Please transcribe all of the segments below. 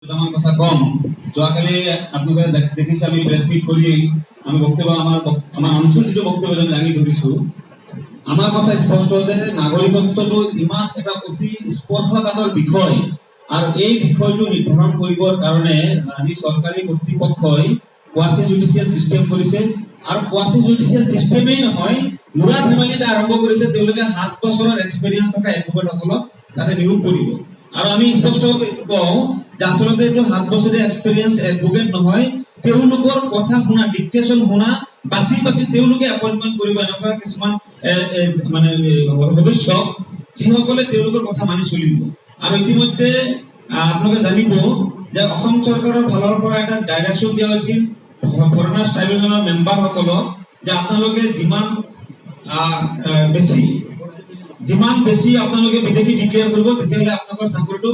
আমাৰ কথা কম যোৱাকালি আপোনালোকে দেখিছে আমি প্ৰেছ মিট কৰি আমি বক্তব্য আমাৰ অঞ্চল যিটো বক্তব্য আমি দাঙি ধৰিছো আমাৰ কথা স্পষ্ট যে নাগৰিকত্বটো ইমান এটা অতি স্পৰ্শকাতৰ বিষয় আৰু এই বিষয়টো নিৰ্ধাৰণ কৰিবৰ কাৰণে আজি চৰকাৰী কৰ্তৃপক্ষই কোৱাচি জুডিচিয়েল সিস্টেম কৰিছে আৰু কোৱাচি জুডিচিয়েল সিস্টেমেই নহয় মুৰা ফেমিলিতে আৰম্ভ কৰিছে তেওঁলোকে 7 বছৰৰ এক্সপেৰিয়েন্স থকা এডভোকেটসকলক তাতে নিয়োগ কৰিব আৰু আমি স্পষ্টভাৱে কওঁ যে আসলে এইটো 7 বছৰীয়া এক্সপেৰিয়েন্স এডভোকেট নহয় তেওঁলোকৰ কথা শুনা ডিক্টেশন শুনা বাছি বাছি তেওঁলোকে এপইন্টমেন্ট কৰিব এনেকুৱা কিছুমান মানে সদস্য যিসকলে তেওঁলোকৰ কথা মানি চলিব আৰু ইতিমধ্যে আপোনালোকে জানিব যে অসম চৰকাৰৰ ফালৰ পৰা এটা ডাইৰেকশন দিয়া হৈছিল ফৰেনাৰ্ছ ট্ৰাইব্যুনেলৰ মেম্বাৰসকলক যে আপোনালোকে যিমান বেছি আপোনালোকে বিদেশী ডিক্লেয়াৰ কৰিব তেতিয়াহ'লে আপোনালোকৰ চাকৰিটো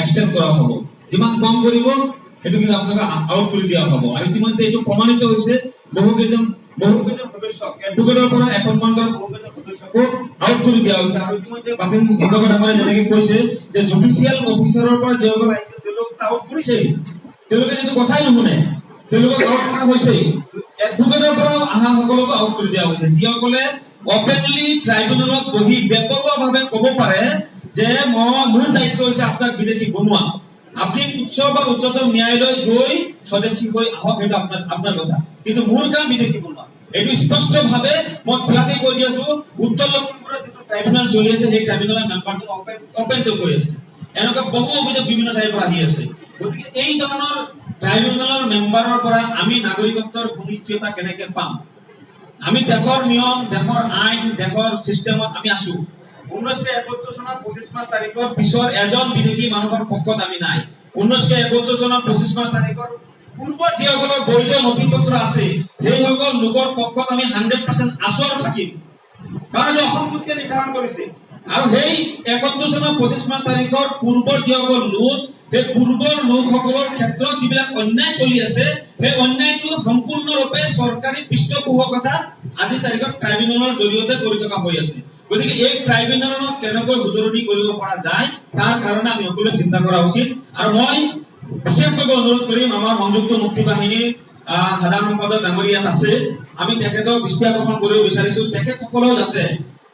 এক্সটেন্ড কৰা হ'ব যিমান কম কৰিব সেইটো কিন্তু আপোনালোকে আউট কৰি দিয়া হ'ব আৰু ইতিমধ্যে এইটো প্ৰমাণিত হৈছে বহুকেইজন সদস্যক এডভোকেটৰ পৰা এপইন্টমেন্টৰ বহুকেইজন সদস্যকো আউট কৰি দিয়া হৈছে আৰু ইতিমধ্যে বাতিল ভূতকত আমাৰ যেনেকৈ কৈছে যে জুডিচিয়েল অফিচাৰৰ পৰা যিসকল আহিছে তেওঁলোকক আউট কৰিছে তেওঁলোকে যিটো কথাই নুশুনে তেওঁলোকক আউট কৰা হৈছে এডভোকেটৰ পৰা অহা সকলকো আউট কৰি দিয়া হৈছে যিসকলে ওপেনলি ট্ৰাইব্যুনেলত বহি বেপৰোৱাভাৱে ক'ব পাৰে যে মোৰ দায়িত্ব হৈছে আপোনাক বিদেশী বনোৱা আপনি উচ্চ বা উচ্চতম ন্যায়ালয় গৈ স্বদেশী হৈ আহক এটা আপনার কথা কিন্তু মোৰ কাম বিদেশী বনোৱা এটো স্পষ্ট ভাবে মই খোলাকে কৈ দি আছো উত্তৰ লখিমপুৰৰ যেটো ট্ৰাইব্যুনেল চলি আছে সেই ট্ৰাইব্যুনেলৰ মেম্বাৰটো ওপেন কৰি আছে এনেকুৱা বহু অভিযোগ বিভিন্ন ঠাইৰ পৰা আহি আছে গতিকে এই ধৰণৰ ট্ৰাইব্যুনেলৰ মেম্বাৰৰ পৰা আমি নাগৰিকত্বৰ নিশ্চয়তা কেনেকৈ পাম আমি দেশৰ নিয়ম দেশৰ আইন দেশৰ সিস্টেমত আমি আছো 1971 চনৰ 25 মাৰ্চ তাৰিখৰ পিছৰ এজন বিদেশী মানুহৰ পক্ষত আমি নাই 1971 চনৰ 25 মাৰ্চ তাৰিখৰ পূৰ্বৰ যিসকলৰ বৈধ নথিপত্ৰ আছে সেইসকল লোকৰ পক্ষত আমি 100% আচৰ থাকিম কাৰণ অসম চুক্তিয়ে নিৰ্ধাৰণ কৰিছে আৰু সেই 71 চনৰ 25 মাৰ্চ তাৰিখৰ পূৰ্বৰ যিসকল লোক সেই পূৰ্বৰ লোকসকলৰ ক্ষেত্ৰত যিবিলাক অন্যায় চলি আছে সেই অন্যায়টো সম্পূৰ্ণৰূপে চৰকাৰী পৃষ্ঠপোষকতা আজি তাৰিখত ট্ৰাইব্যুনেলৰ জৰিয়তে কৰি থকা হৈ আছে গতিকে এই ট্ৰাইব্যুনেলক কেনেকৈ সুদৰণি কৰিব পৰা যায় তাৰ কাৰণে আমি সকলোৱে চিন্তা কৰা উচিত আৰু মই বিশেষভাৱে অনুৰোধ কৰিম আমাৰ সংযুক্ত মুক্তি বাহিনী সাধাৰণ সম্পাদক ডাঙৰীয়াত আছে আমি তেখেতক দৃষ্টি আকৰ্ষণ কৰিব বিচাৰিছো তেখেতসকলেও যাতে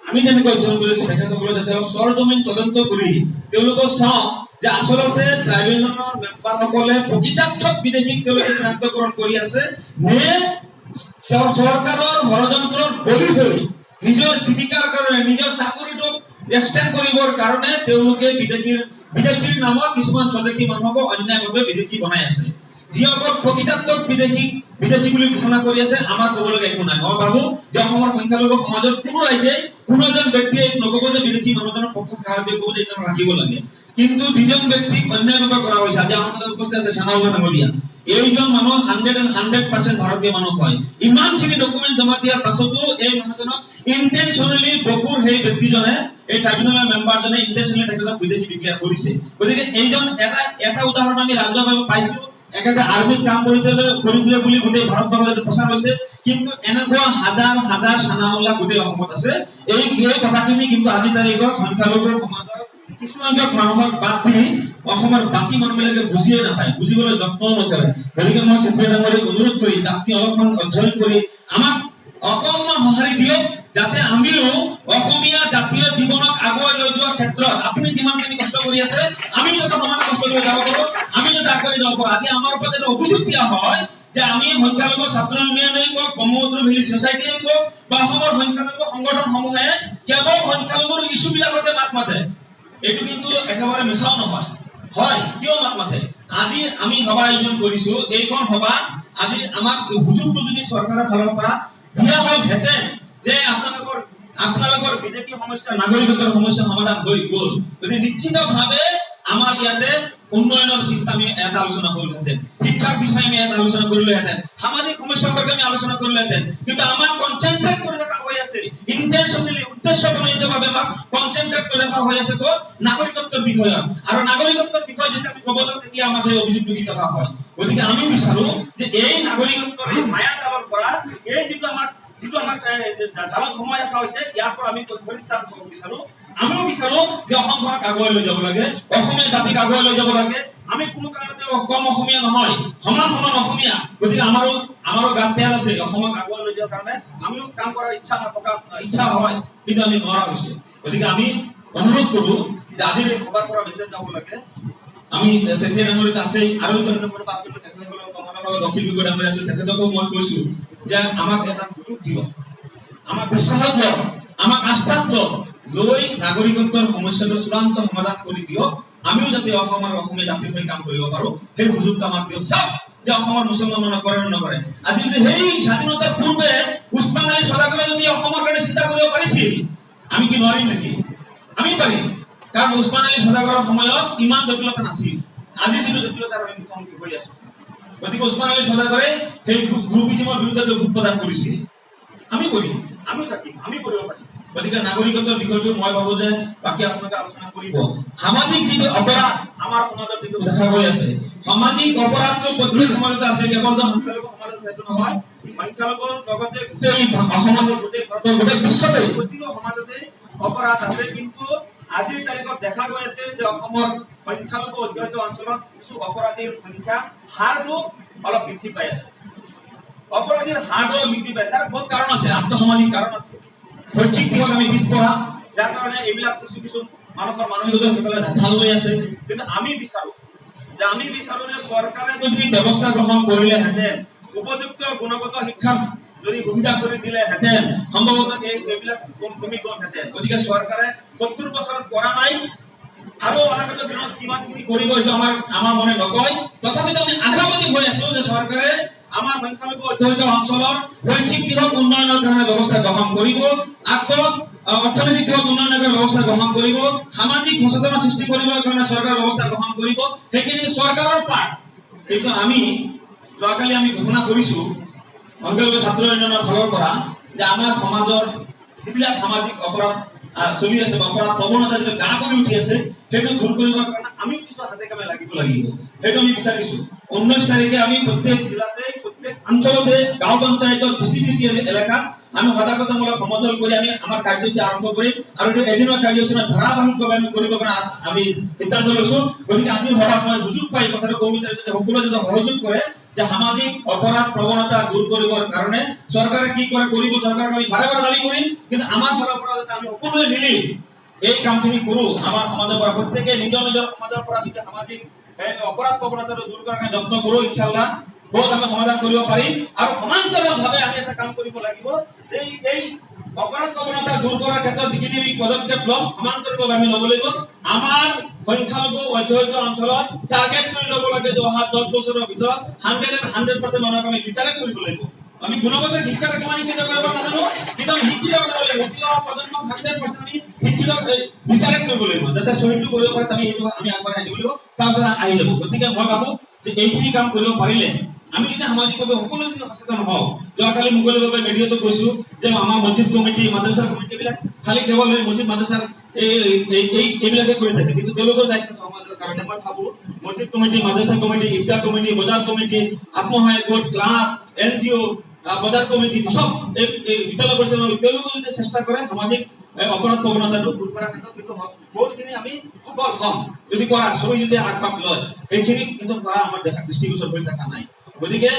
আমি যেনেকৈ অধ্যয়ন কৰিছো তেখেতসকলে যাতে সৰজমিন তদন্ত কৰি তেওঁলোকক চাওক যে আচলতে ট্ৰাইব্যুনেলৰ মেম্বাৰসকলে প্ৰকৃতাৰ্থত বিদেশীক তেওঁলোকে চিনাক্তকৰণ কৰি আছে নে চৰকাৰৰ ষড়যন্ত্ৰৰ বলি হৈ নিজৰ জীৱিকাৰ কাৰণে নিজৰ চাকৰিটোক এক্সটেন্ড কৰিবৰ কাৰণে তেওঁলোকে বিদেশীৰ নামত কিছুমান স্বদেশী মানুহক অন্যায়ভাৱে বিদেশী বনাই আছে যিসকল প্ৰকৃতাৰ্থত বিদেশী বুলি ঘোষণা কৰি আছে আমাৰ ক'বলগীয়া একো নাই মই ভাবো যে অসমৰ সংখ্যালঘু সমাজত কোনো ৰাইজে কোনো এজন ব্যক্তিয়ে নক'ব যে বিদেশী মানুহজনৰ পক্ষত সাহায্য কৰিব যে এইজন ৰাখিব লাগে কিন্তু যিজন ব্যক্তিক অন্যায়ভাৱে কৰা হৈছে আজি আমাৰ মাজত উপস্থিত আছে চানাউল্লাহ ডাঙৰীয়া এইজন মানুহ 100% ভাৰতীয় মানুহ হয় ইমানখিনি ডকুমেন্ট জমা দিয়াৰ পাছতো এই মানুহজনক ইন্টেনশনালি বকুৰ সেই ব্যক্তিজনে এই ট্ৰাইব্যুনেলৰ মেম্বাৰজনে ইন্টেনশনালি তেখেতক বিদেশী ডিক্লেয়াৰ কৰিছে গতিকে এইজন এটা উদাহৰণ আমি ৰাজহুৱাভাৱে পাইছো একেটা আৰ্মিত কাম কৰিছিলে বুলি গোটেই ভাৰতবৰ্ষত প্ৰচাৰ হৈছে কিন্তু এনেকুৱা হাজাৰ হাজাৰ চানাউল্লাহ গোটেই অসমত আছে এই কথাখিনি কিন্তু আজি তাৰিখত সংখ্যালঘু সমাজৰ কিছুসংখ্যক মানুহক বাদ দি অসমৰ বাকী মানুহবিলাকে বুজিয়ে নাপায় বুজিবলৈ যত্নও নকৰে গতিকে মই চেত্ৰী ডাঙৰীয়াক অনুৰোধ কৰি আপুনি অলপমান অধ্যয়ন কৰি আমাক অকণমান সঁহাৰি দিয়ক যাতে আমিও অসমীয়া জাতীয় জীৱনক আগুৱাই লৈ যোৱাৰ ক্ষেত্ৰত আপুনি যিমানখিনি কষ্ট কৰি আছে আমি যাতে সমান কষ্ট কৰি যাব পাৰোঁ আমি যাতে আগবাঢ়ি যাব পাৰোঁ আজি আমাৰ ওপৰত এটা অভিযোগ দিয়া হয় যে আমি সংখ্যালঘু ছাত্ৰ ইউনিয়নেই কওক ব্ৰহ্মপুত্ৰ ভেলী ছ'চাইটিয়ে কওক বা অসমৰ সংখ্যালঘু সংগঠনসমূহে কেৱল সংখ্যালঘুৰ ইছ্যুবিলাকতে মাত মাতে এইটো কিন্তু একেবাৰে মিছাও নহয় হয় কিয় মাত মাতে আজি আমি সভা আয়োজন কৰিছো এইখন সভা আজি আমাক সুযোগটো যদি চৰকাৰৰ ফালৰ পৰা দিয়া হ'লহেঁতেন যে আপোনালোকৰ বিদেশী সমস্যা নাগৰিকত্বৰ সমস্যা সমাধান হৈ গ'ল গতিকে নিশ্চিতভাৱে আমাৰ ইয়াতে উন্নয়নৰ চিন্তা আমি এটা আলোচনা কৰিলোহেঁতেন শিক্ষাৰ বিষয়ে আমি এটা আলোচনা কৰিলোহেঁতেন সামাজিক সমস্যা সম্পৰ্কে আমি আলোচনা কৰিলোহেঁতেন কিন্তু আমাৰ কনচেন্ট্ৰেট কৰি ৰখা হৈ আছে ইন্টেনশনালি উদ্দেশ্যপ্ৰণোদিতভাৱে আমাক কনচেন্ট্ৰেট কৰি ৰখা হৈ আছে ক'ত নাগৰিকত্বৰ বিষয়ত আৰু নাগৰিকত্বৰ বিষয় যেতিয়া আমি ক'ব যাওঁ তেতিয়া আমাক সেই অভিযোগ দি থকা হয় গতিকে আমি বিচাৰো যে এই নাগৰিকত্বৰ মায়া জালৰ পৰা এই যিটো আমাক জালত সময় ৰখা হৈছে ইয়াৰ পৰা আমি পৰিত্ৰাণ পাব বিচাৰো আমিও বিচাৰো যে অসমখনক আগুৱাই লৈ যাব লাগে অসমীয়া জাতিক আগুৱাই লৈ যাব লাগে আমি কোনো কাৰণতে কম অসমীয়া নহয়, সমান সমান অসমীয়া। গতিকে আমাৰো গাত তেল আছে অসমক আগুৱাই লৈ যোৱাৰ কাৰণে। আমিও কাম কৰাৰ ইচ্ছা হয়, কিন্তু আমি নোৱাৰা হৈছো। গতিকে আমি অনুৰোধ কৰো যে আজিৰ এই সভাৰ পৰা মেছেজ যাব লাগে। আমি চেক্ৰেটাৰী ডাঙৰীয়া আছে আৰু তেওঁলোকৰ আছে তেখেতসকলক কমলাবাগ দক্ষিণ বিভাগৰ ডাঙৰীয়া আছে, তেখেতকো মই কৈছো যে আমাক এটা সুযোগ দিয়ক, আমাক বিশ্বাস দিয়ক, আমাক আস্থা দিয়ক, লৈ নাগৰিকত্বৰ সমস্যাটো চূড়ান্ত সমাধান কৰি দিয়ক। আমিও যাতে অসমীয়া জাতিৰ হৈ কাম কৰিব পাৰো, সেই সুযোগটো আমাক দিয়ক। চাওক যে অসমৰ মুছলমান নকৰে নকৰে। আজি যদি সেই স্বাধীনতাৰ পূৰ্বে উছমান আলী সদাগৰে যদি অসমৰ কাৰণে চিন্তা কৰিব পাৰিছিল, আমি কি নোৱাৰিম নেকি? আমি পাৰিম, কাৰণ উছমান আলী সদাগৰৰ সময়ত ইমান জটিলতা নাছিল। আজি যিটো জটিলতাৰ আমি মুখামুখি হৈ আছো, গতিকে উছমান আলী সদাগৰে সেই গ্ৰুপিজমৰ বিৰুদ্ধে ভোট প্ৰদান কৰিছিল। আমি কৰিম, আমিও থাকিম, আমি কৰিব পাৰিম। গতিকে নাগৰিকত্বৰ বিষয়টো মই ভাবো যে বাকী আপোনালোকে আলোচনা কৰিব। সামাজিক যিটো অপৰাধ আমাৰ সমাজত যিটো দেখা গৈ আছে, সামাজিক অপৰাধটো প্ৰত্যেক সমাজতে আছে, কেৱল সংখ্যালঘু সমাজত সেইটো নহয়। সংখ্যালঘুৰ লগতে গোটেই অসমৰ, গোটেই ভাৰতৰ, গোটেই বিশ্বতে প্ৰতিটো সমাজতে অপৰাধ আছে। কিন্তু আজিৰ তাৰিখত দেখা গৈ আছে যে অসমৰ সংখ্যালঘু অধ্যুষিত অঞ্চলত কিছু অপৰাধীৰ সংখ্যা হাৰটো অলপ বৃদ্ধি পাই আছে। অপৰাধীৰ হাৰটো বৃদ্ধি পায়, তাৰ বহুত কাৰণ আছে, আন্তঃসামাজিক কাৰণ আছে। শৈক্ষিক দিশত আমি পিছপৰা, যাৰ কাৰণে এইবিলাক কিছু মানুহৰ মানসিকতা সেইফালে ঢাল লৈ আছে। কিন্তু আমি বিচাৰো যে চৰকাৰে যদি ব্যৱস্থা গ্ৰহণ কৰিলেহেঁতেন, উপযুক্ত গুণগত শিক্ষাৰ যদি সুবিধা কৰি দিলেহেঁতেন, সম্ভৱতঃ এইবিলাক কমি গ'লহেঁতেন। গতিকে চৰকাৰে ৭০ বছৰত কৰা নাই, আৰু অনাগত দিনত কিমানখিনি কৰিব এইটো আমাৰ মনে নকয়। তথাপিতো আমি আশাবাদী হৈ আছো যে চৰকাৰে আমাৰ সংখ্যালঘু অধ্যুষিত অঞ্চলৰ শৈক্ষিক দিশত উন্নয়নৰ কাৰণে ব্যৱস্থা গ্ৰহণ কৰিব, অৰ্থনৈতিক দিশত উন্নয়নৰ কাৰণে ব্যৱস্থা গ্ৰহণ কৰিব, সামাজিক সচেতনতা সৃষ্টি কৰিবৰ কাৰণে চৰকাৰে ব্যৱস্থা গ্ৰহণ কৰিব। সেইখিনি চৰকাৰৰ পাৰ্ট। কিন্তু আমি যোৱাকালি আমি ঘোষণা কৰিছো সংখ্যালঘু ছাত্ৰ ইউনিয়নৰ ফালৰ পৰা যে আমাৰ সমাজৰ যিবিলাক সামাজিক অপৰাধ চলি আছে বা অপৰাধ প্ৰৱণতা যিটো গা কৰি উঠি আছে, সেইটো দূৰ কৰিবৰ কাৰণে আমি কিছু হাতে কামে লাগিব। সেইটো আমি বিচাৰিছো। 19 তাৰিখে আমি প্ৰত্যেক জিলাতে, প্ৰত্যেক অঞ্চলতে, গাঁও পঞ্চায়তৰ ডিচি এলেকাত আমি সজাগতামূলক সমদল কৰি আমি আমাৰ কাৰ্যসূচী আৰম্ভ কৰিম, আৰু এদিনৰ কাৰ্যসূচী ধাৰাবাহিকভাৱে আমি কৰিব কাৰণে আমি সিদ্ধান্ত লৈছো। গতিকে আজিৰ সভাত মই সুযোগ পাই কথাটো ক'ব বিচাৰিছো যে সকলোৱে যদি সহযোগ কৰে যে সামাজিক অপৰাধ প্ৰৱণতা দূৰ কৰিবৰ কাৰণে চৰকাৰে কি কৰে কৰিব, চৰকাৰক আমি বাৰে বাৰে দাবী কৰিম। কিন্তু আমাৰ ফালৰ পৰা আমি সকলোৱে মিলি এই কামখিনি কৰো। আমাৰ সমাজৰ পৰা প্ৰত্যেকে নিজৰ সমাজৰ পৰা যদি সামাজিক অপৰাধ প্ৰৱণতাটো দূৰ কৰাৰ কাৰণে যত্ন কৰো, ইনশাআল্লাহ বহুত আমি সমাধান কৰিব পাৰিম। আৰু সমান্তৰালভাৱে আমি এটা কাম কৰিব লাগিব, এই অপৰাধ প্ৰৱণতা দূৰ কৰাৰ ক্ষেত্ৰত যিখিনি আমি পদক্ষেপ ল'ম, সমান্তৰালভাৱে আমি ল'ব লাগিব। আমাৰ সংখ্যালঘু অধ্যুষিত অঞ্চলত টাৰ্গেট কৰি ল'ব লাগে যে অহা 10 বছৰৰ ভিতৰত 100% মানুহক আমি লিটাৰেট কৰিব লাগিব। আমি গুণগত শিক্ষাৰে কিমান শিক্ষিত কৰিব নাজানো, কিন্তু আমি শিক্ষিত কৰিব লাগিব। শিক্ষিত প্ৰজন্মক 100% আমি শিক্ষিত লিটাৰেট কৰিব লাগিব, যাতে শহীদটো কৰিব পাৰে। আমি আগবঢ়াই দিব লাগিব, তাৰপিছত আহি যাব। গতিকে মই ভাবো যে এইখিনি কাম কৰিব পাৰিলে আমি যেতিয়া সামাজিকভাৱে সকলো যদি সচেতন হওঁ। যোৱাকালি মুকলিভাৱে ৰেডিঅ'টো কৈছো যে আমাৰ মছজিদ কমিটি, মাদ্ৰাছা কমিটি বিলাক খালি কেৱল মছজিদ মাদ্ৰাছাৰ এইবিলাকে কৰি থাকে, কিন্তু তেওঁলোকৰ দায়িত্ব সমাজৰ কাৰণে। মই ভাবো মছজিদ কমিটি, মাদ্ৰাছা কমিটি, ঈদগাহ কমিটি, বজাৰ কমিটি, আত্মসহায়ক গোট, ক্লাব, NGO, বজাৰ কমিটি, সব এই বিদ্যালয় পৰিচালনা, তেওঁলোকে যদি চেষ্টা কৰে সামাজিক অপৰাধ প্ৰৱণতাটো দূৰ কৰাৰ ক্ষেত্ৰত, কিন্তু বহুতখিনি আমি সফল হম যদি কৰা সবাই যদি আগভাগ লয়। সেইখিনি কিন্তু কৰা আমাৰ দৃষ্টিগোচৰ হৈ থকা নাই। গতিকে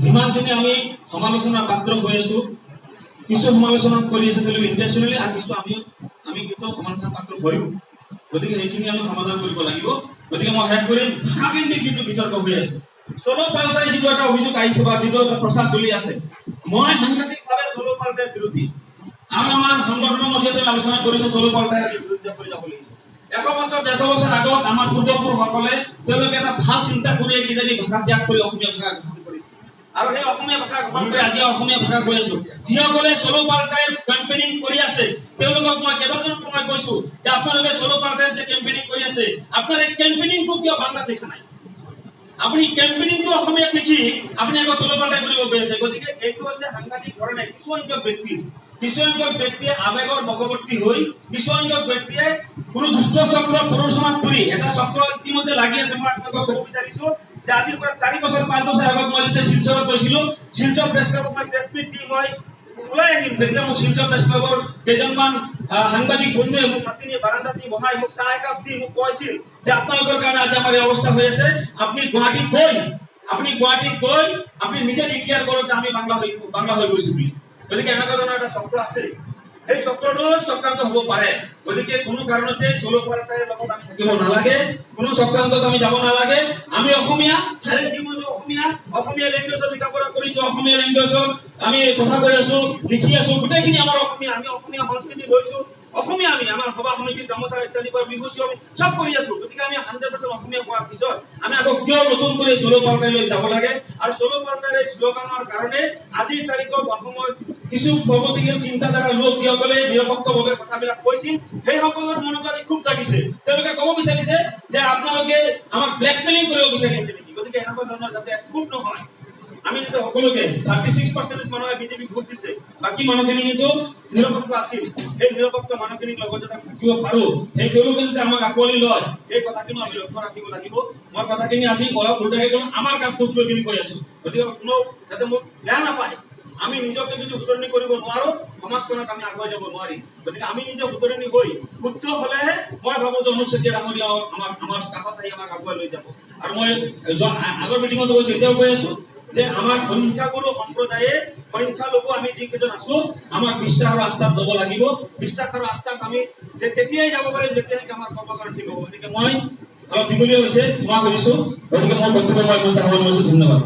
যিমানখিনি আমি সমালোচনাৰ পাত্ৰ হৈ আছো, কিছু সমালোচনা কৰি আছো তেওঁলোকে ইণ্টেনশ্যনেলি, আৰু কিছু আমি কিন্তু সমালোচনাৰ পাত্ৰ হৈও। গতিকে সেইখিনি আমি সমাধান কৰিব লাগিব। গতিকে মই শেষ কৰিম, ভাষাকেন্দ্ৰিক যিটো বিতৰ্ক হৈ আছে, চলো পাল্টাই যিটো এটা অভিযোগ আহিছে বা যিটো এটা প্ৰচাৰ চলি আছে, মই সাংঘাতিকভাৱে চলো পাল্টাই বিৰোধী। আৰু আমাৰ সংগঠনৰ মধ্যে আলোচনা কৰিছো চলো পাল্টাই বিৰুদ্ধে কৰি যাব লাগিব। 100 বছৰ 150 বছৰ আগত আমাৰ পূৰ্বপুৰুষসকলে তেওঁলোকে এটা ভাল চিন্তা কৰি কিজানি ভাষা ত্যাগ কৰি অসমীয়া ভাষা গ্ৰহণ কৰিছে, আৰু সেই অসমীয়া ভাষা গ্ৰহণ কৰি আজি অসমীয়া ভাষা কৈ আছো। যিসকলে চলো পাল্টাই কেম্পেইনিং কৰি আছে, তেওঁলোকক মই কেইবাজনক মই কৈছো যে আপোনালোকে চলো পাল্টাই যে কেম্পেইনিং কৰি আছে, আপোনাৰ এই কেম্পেইনিংটো কিয় বাংলাত দেখা নাই? আপুনি কেম্পেইনিংটো অসমীয়াত লিখি আপুনি আকৌ চলো পাল্টাই কৰিব গৈ আছে। গতিকে এইটো হৈছে সাংঘাতিক ধৰণে কিছুসংখ্যক ব্যক্তিয়ে আবেগৰ বশৱৰ্তী হৈ, কিছুসংখ্যক ব্যক্তিয়ে কোনো দুষ্ট চক্ৰ প্ৰৰোচনাত পৰি এটা চক্ৰ ইতিমধ্যে লাগি আছে। মই আপোনালোকক ক'ব বিচাৰিছো যে আজিৰ পৰা 4 বছৰ 5 বছৰ আগত মই যেতিয়া শিলচৰত গৈছিলো, শিলচৰ প্ৰেছ ক্লাবত মই প্ৰেছ মিট দি মই ওলাই আহিম, তেতিয়া মোক শিলচৰ প্ৰেছ ক্লাবৰ কেইজনমান সাংবাদিক বন্ধুৱে মোক মাতি নি বাৰান্দাত নি বহাই মোক চাহ একাপ দি মোক কৈছিল যে আপোনালোকৰ কাৰণে আজি আমাৰ এই অৱস্থা হৈ আছে, আপুনি গুৱাহাটীত গৈ আপুনি নিজে ডিক্লেয়াৰ কৰক যে আমি বাংলা হৈ গৈছো বুলি। গতিকে এনেকুৱা ধৰণৰ এটা চক্ৰ আছে, এই চক্ৰটো চক্ৰান্ত হ'ব পাৰে। গতিকে কোনো কাৰণতে চলপাৰতাৰ লগত আমি থাকিব নালাগে, কোনো চক্ৰান্তত আমি যাব নালাগে। আমি অসমীয়া, খালি জীৱন অসমীয়া লেংগুৱেজত লিখা পঢ়া কৰিছো, অসমীয়া লেংগুৱেজত আমি কথা কৈ আছো, লিখি আছো, গোটেইখিনি আমাৰ অসমীয়া। আমি অসমীয়া সংস্কৃতি লৈছো, অসমীয়া আমি আমাৰ সভা সমিতিৰ গামোচা ইত্যাদি পৰা বিহু আমি চব কৰি আছো। গতিকে আমি 100% অসমীয়া হোৱাৰ পিছত আমি আকৌ কিয় নতুন কৰি চলো পাৰ্টাইলৈ যাব লাগে? আৰু চলো পাৰ্টাইৰ এই শ্লোগানৰ কাৰণে আজিৰ তাৰিখত অসমৰ কিছু প্ৰগতিশীল চিন্তাধাৰা লোক যিসকলে নিৰপেক্ষভাৱে কথাবিলাক কৈছিল, সেই সকলৰ মনত আজি খুব জাগিছে। তেওঁলোকে ক'ব বিচাৰিছে যে আপোনালোকে আমাক ব্লেকমেইলিং কৰিব বিচাৰিছে নেকি? গতিকে এনেকুৱা ধৰণৰ যাতে খুব নহয়। আমি কিন্তু সকলোকে 36% মানুহে বিজেপি ভোট দিছে, বাকী মানুহখিনি কিন্তু নিৰপেক্ষ আছিল। সেই নিৰপেক্ষ মানুহখিনিক লগত যাতে থাকিব পাৰো, সেই তেওঁলোকে যদি আমাক আঁকোৱালি লয়, সেই কথাখিনি আমি লক্ষ্য ৰাখিব লাগিব। মই কথাখিনি আজি অলপ উল্টাই গ'লো, আমাৰ কামটোক লৈ কিনি কৈ আছো। গতিকে কোনো যাতে মোক বেয়া নাপায়। আমি নিজকে যদি শুধৰণি কৰিব নোৱাৰো, সমাজখনত আমি আগুৱাই যাব নোৱাৰিম। গতিকে আমি নিজে শুধৰণি হৈ শুদ্ধ হলেহে মই ভাবো যে অনুপ চেতিয়া ডাঙৰীয়া আমাৰ কাষত আহি আমাক আগুৱাই লৈ যাব। আৰু মই আগৰ মিটিঙত কৈছো, এতিয়াও কৈ আছো যে আমাৰ সংখ্যাগুৰু সম্প্ৰদায়ে সংখ্যালঘু আমি যিকেইজন আছো, আমাক বিশ্বাস আৰু আস্থাত ল'ব লাগিব। বিশ্বাস আৰু আস্থাক আমি তেতিয়াই যাব পাৰিম যেতিয়ালৈকে আমাৰ কৰ্মকাণ্ড ঠিক হ'ব। গতিকে মই অলপ দীঘলীয়া হৈছে, ক্ষমা কৰিছো। গতিকে মোৰ বক্তব্য মই সামৰণি মাৰিছো। ধন্যবাদ।